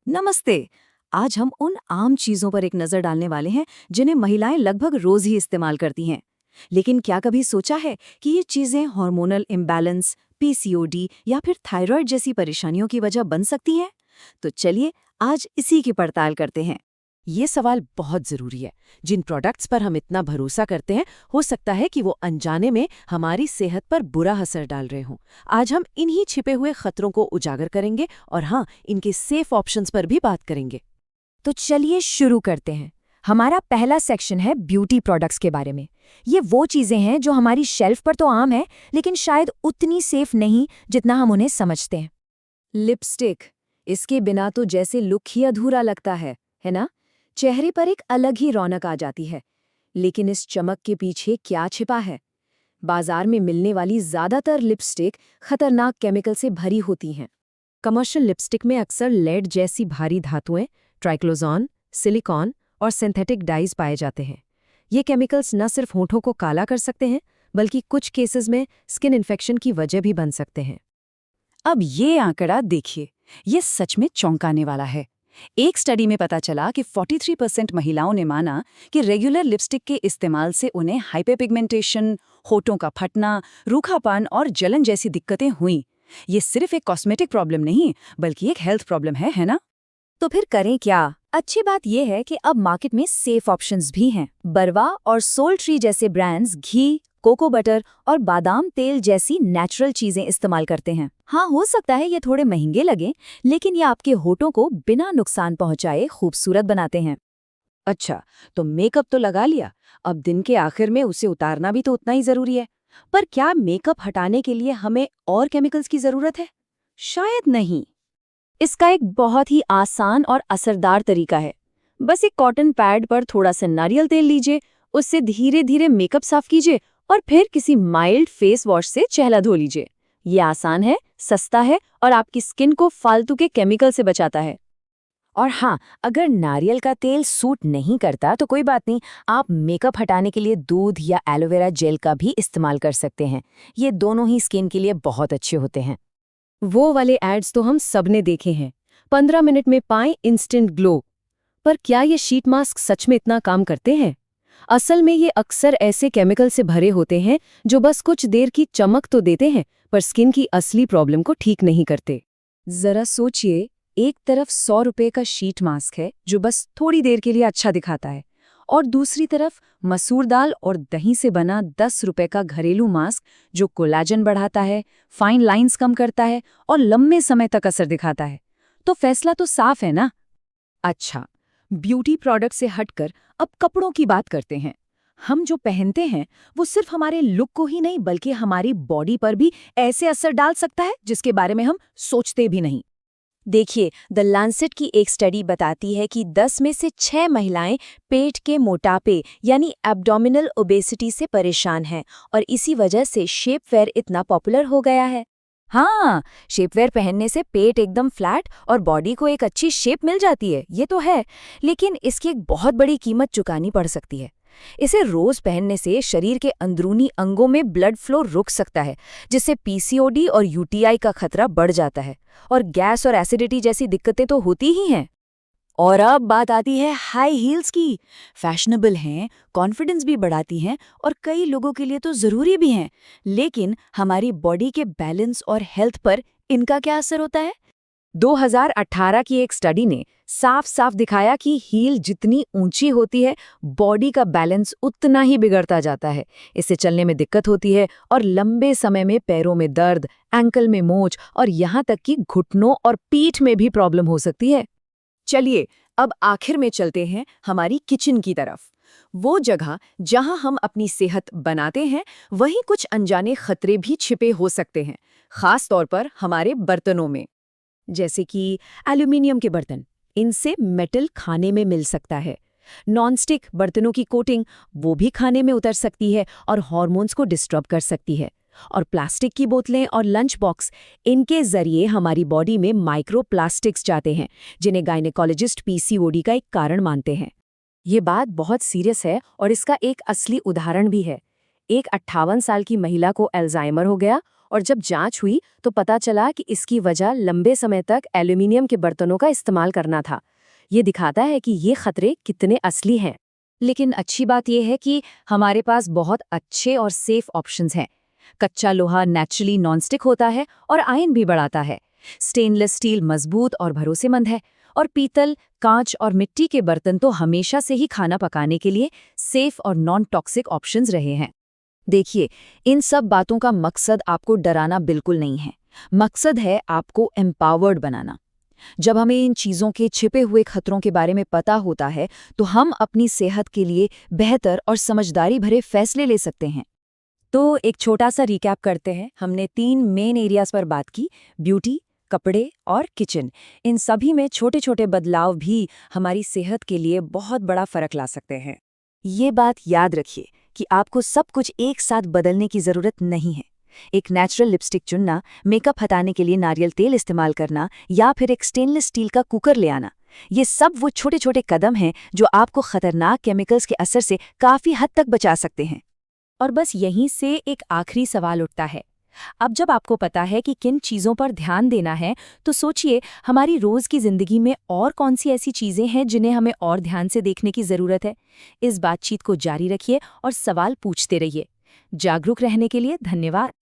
नमस्ते। आज हम उन आम चीजों पर एक नजर डालने वाले हैं जिन्हें महिलाएं लगभग रोज ही इस्तेमाल करती हैं। लेकिन क्या कभी सोचा है कि ये चीजें हार्मोनल इम्बैलेंस, पीसीओडी या फिर थायराइड जैसी परेशानियों की वजह बन सकती हैं? तो चलिए आज इसी की पड़ताल करते हैं। ये सवाल बहुत जरूरी है। जिन प्रोडक्ट्स पर हम इतना भरोसा करते हैं, हो सकता है कि वो अनजाने में हमारी सेहत पर बुरा असर डाल रहे हों। आज हम इन्हीं छिपे हुए खतरों को उजागर करेंगे और हाँ, इनके सेफ ऑप्शंस पर भी बात करेंगे। तो चलिए शुरू करते हैं। हमारा पहला सेक्शन है ब्यूटी प्रोडक्ट्स के बारे में। ये वो चीज़ें हैं जो हमारी शेल्फ पर तो आम है, लेकिन शायद उतनी सेफ नहीं जितना हम उन्हें समझते हैं। लिपस्टिक, इसके बिना तो जैसे लुक ही अधूरा लगता है ना? चेहरे पर एक अलग ही रौनक आ जाती है। लेकिन इस चमक के पीछे क्या छिपा है? बाजार में मिलने वाली ज्यादातर लिपस्टिक खतरनाक केमिकल से भरी होती हैं। कमर्शियल लिपस्टिक में अक्सर लेड जैसी भारी धातुएं, ट्राइक्लोजॉन, सिलिकॉन और सिंथेटिक डाइज पाए जाते हैं। ये केमिकल्स न सिर्फ होठों को काला कर सकते हैं, बल्कि कुछ केसेस में स्किन इन्फेक्शन की वजह भी बन सकते हैं। अब ये आंकड़ा देखिए, ये सच में चौंकाने वाला है। एक स्टडी में पता चला कि 43% महिलाओं ने माना कि रेगुलर लिपस्टिक के इस्तेमाल से उन्हें हाइपरपिगमेंटेशन, होठों का फटना, रूखापन और जलन जैसी दिक्कतें हुईं। ये सिर्फ एक कॉस्मेटिक प्रॉब्लम नहीं, बल्कि एक हेल्थ प्रॉब्लम है ना? तो फिर करें क्या? अच्छी बात यह है कि अब मार्केट में सेफ ऑप्शंस भी हैं। बरवा और सोल ट्री जैसे ब्रांड्स घी, कोको बटर और बादाम तेल जैसी नेचुरल चीजें इस्तेमाल करते हैं। हाँ, हो सकता है ये थोड़े महंगे लगें, लेकिन ये आपके होठों को बिना नुकसान पहुंचाए खूबसूरत बनाते हैं। अच्छा, तो मेकअप तो लगा लिया, अब दिन के आखिर में उसे उतारना भी तो उतना ही जरूरी है। पर क्या मेकअप हटाने के लिए हमें और केमिकल्स की जरूरत है? शायद नहीं। इसका एक बहुत ही आसान और असरदार तरीका है। बस एक कॉटन पैड पर थोड़ा सा नारियल तेल लीजिए, उससे धीरे धीरे मेकअप साफ कीजिए और फिर किसी माइल्ड फेस वॉश से चेहरा धो लीजिए। ये आसान है, सस्ता है और आपकी स्किन को फालतू के केमिकल से बचाता है। और हाँ, अगर नारियल का तेल सूट नहीं करता तो कोई बात नहीं, आप मेकअप हटाने के लिए दूध या एलोवेरा जेल का भी इस्तेमाल कर सकते हैं। ये दोनों ही स्किन के लिए बहुत अच्छे होते हैं। वो वाले एड्स तो हम सबने देखे हैं। 15 मिनट में पाएं इंस्टेंट ग्लो। पर क्या ये शीट मास्क सच में इतना काम करते हैं? असल में ये अक्सर ऐसे केमिकल से भरे होते हैं जो बस कुछ देर की चमक तो देते हैं, पर स्किन की असली प्रॉब्लम को ठीक नहीं करते। जरा सोचिए, एक तरफ 100 रुपए का शीट मास्क है जो बस थोड़ी देर के लिए अच्छा दिखाता है, और दूसरी तरफ मसूर दाल और दही से बना 10 रुपए का घरेलू मास्क जो कोलाजन बढ़ाता है, फाइन लाइंस कम करता है और लंबे समय तक असर दिखाता है। तो फैसला तो साफ है ना? अच्छा, ब्यूटी प्रोडक्ट से हटकर अब कपड़ों की बात करते हैं। हम जो पहनते हैं वो सिर्फ हमारे लुक को ही नहीं बल्कि हमारी बॉडी पर भी ऐसे असर डाल सकता है जिसके बारे में हम सोचते भी नहीं। देखिए, द लैंसेट की एक स्टडी बताती है कि 10 में से 6 महिलाएं पेट के मोटापे यानी एब्डोमिनल ओबेसिटी से परेशान हैं और इसी वजह से शेपवेयर इतना पॉपुलर हो गया है। हाँ, शेपवेयर पहनने से पेट एकदम फ्लैट और बॉडी को एक अच्छी शेप मिल जाती है, ये तो है, लेकिन इसकी एक बहुत बड़ी कीमत चुकानी पड़ सकती है। इसे रोज पहनने से शरीर के अंदरूनी अंगों में ब्लड फ्लो रुक सकता है, जिससे पीसीओडी और यूटीआई का खतरा बढ़ जाता है, और गैस और एसिडिटी जैसी दिक्कतें तो होती ही हैं। और अब बात आती है हाई हील्स की। फैशनेबल हैं, कॉन्फिडेंस भी बढ़ाती हैं और कई लोगों के लिए तो ज़रूरी भी हैं। लेकिन हमारी बॉडी के बैलेंस और हेल्थ पर इनका क्या असर होता है? 2018 की एक स्टडी ने साफ साफ दिखाया कि हील जितनी ऊंची होती है, बॉडी का बैलेंस उतना ही बिगड़ता जाता है। इससे चलने में दिक्कत होती है और लंबे समय में पैरों में दर्द, एंकल में मोच और यहाँ तक कि घुटनों और पीठ में भी प्रॉब्लम हो सकती है। चलिए, अब आखिर में चलते हैं हमारी किचन की तरफ। वो जगह जहां हम अपनी सेहत बनाते हैं, वहीं कुछ अनजाने खतरे भी छिपे हो सकते हैं, खास तौर पर हमारे बर्तनों में। जैसे कि एल्यूमिनियम के बर्तन, इनसे मेटल खाने में मिल सकता है। नॉनस्टिक बर्तनों की कोटिंग, वो भी खाने में उतर सकती है और हार्मोन्स को डिस्टर्ब कर सकती है। और प्लास्टिक की बोतलें और लंच बॉक्स, इनके जरिए हमारी बॉडी में माइक्रोप्लास्टिक्स जाते हैं, जिन्हें गायनेकोलॉजिस्ट पीसीओडी का एक कारण मानते हैं। ये बात बहुत सीरियस है और इसका एक असली उदाहरण भी है। एक 58 साल की महिला को अल्जाइमर हो गया और जब जांच हुई तो पता चला कि इसकी वजह लंबे समय तक एल्यूमिनियम के बर्तनों का इस्तेमाल करना था। ये दिखाता है कि ये खतरे कितने असली हैं। लेकिन अच्छी बात यह है कि हमारे पास बहुत अच्छे और सेफ ऑप्शंस हैं। कच्चा लोहा नेचुरली नॉनस्टिक होता है और आयन भी बढ़ाता है। स्टेनलेस स्टील मजबूत और भरोसेमंद है, और पीतल, कांच और मिट्टी के बर्तन तो हमेशा से ही खाना पकाने के लिए सेफ और नॉन टॉक्सिक ऑप्शंस रहे हैं। देखिए, इन सब बातों का मकसद आपको डराना बिल्कुल नहीं है। मकसद है आपको एम्पावर्ड बनाना। जब हमें इन चीज़ों के छिपे हुए खतरों के बारे में पता होता है तो हम अपनी सेहत के लिए बेहतर और समझदारी भरे फैसले ले सकते हैं। तो एक छोटा सा रिकैप करते हैं। हमने 3 मेन एरियाज पर बात की, ब्यूटी, कपड़े और किचन। इन सभी में छोटे छोटे बदलाव भी हमारी सेहत के लिए बहुत बड़ा फर्क ला सकते हैं। ये बात याद रखिए कि आपको सब कुछ एक साथ बदलने की ज़रूरत नहीं है। एक नेचुरल लिपस्टिक चुनना, मेकअप हटाने के लिए नारियल तेल इस्तेमाल करना या फिर एक स्टेनलेस स्टील का कुकर ले आना, ये सब वो छोटे छोटे कदम हैं जो आपको खतरनाक केमिकल्स के असर से काफ़ी हद तक बचा सकते हैं। और बस यहीं से एक आखिरी सवाल उठता है। अब जब आपको पता है कि किन चीज़ों पर ध्यान देना है, तो सोचिए हमारी रोज़ की ज़िंदगी में और कौन सी ऐसी चीज़ें हैं जिन्हें हमें और ध्यान से देखने की ज़रूरत है। इस बातचीत को जारी रखिए और सवाल पूछते रहिए। जागरूक रहने के लिए धन्यवाद।